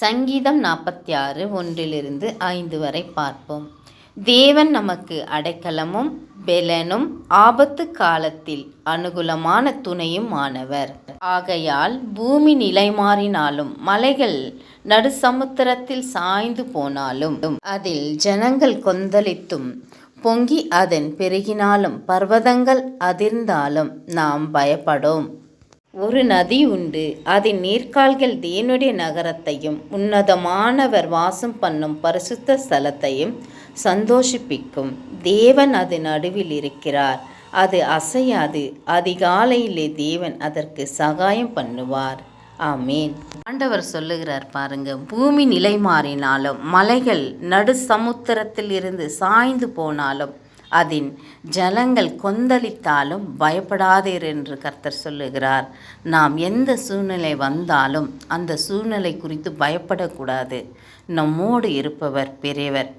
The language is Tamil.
சங்கீதம் 46 1-5 வரை பார்ப்போம். தேவன் நமக்கு அடைக்கலமும் பெலனும் ஆபத்து காலத்தில் அனுகூலமான துணையும் ஆனவர். ஆகையால் பூமி நிலைமாறினாலும் மலைகள் நடுசமுத்திரத்தில் சாய்ந்து போனாலும் அதில் ஜனங்கள் கொந்தளித்தும் பொங்கி அதன் பெருகினாலும் பர்வதங்கள் அதிர்ந்தாலும் நாம் பயப்படோம். ஒரு நதி உண்டு, அதன் நீர்க்கால்கள் தேவனுடைய நகரத்தையும் உன்னதமானவர் வாசம் பண்ணும் பரிசுத்த ஸ்தலத்தையும் சந்தோஷிப்பிக்கும். தேவன் அது நடுவில் இருக்கிறார், அது அசையாது. அதிகாலையிலே தேவன் அதற்கு சகாயம் பண்ணுவார். ஆமேன். ஆண்டவர் சொல்லுகிறார் பாருங்க, பூமி நிலை மாறினாலும் மலைகள் நடு சமுத்திரத்தில் இருந்து சாய்ந்து போனாலும் அதன் ஜலங்கள் கொந்தளித்தாலும் பயப்படாதீர் என்று கர்த்தர் சொல்லுகிறார். நாம் எந்த சூழ்நிலை வந்தாலும் அந்த சூழ்நிலை குறித்து பயப்படக்கூடாது. நம்மோடு இருப்பவர் பெரியவர்.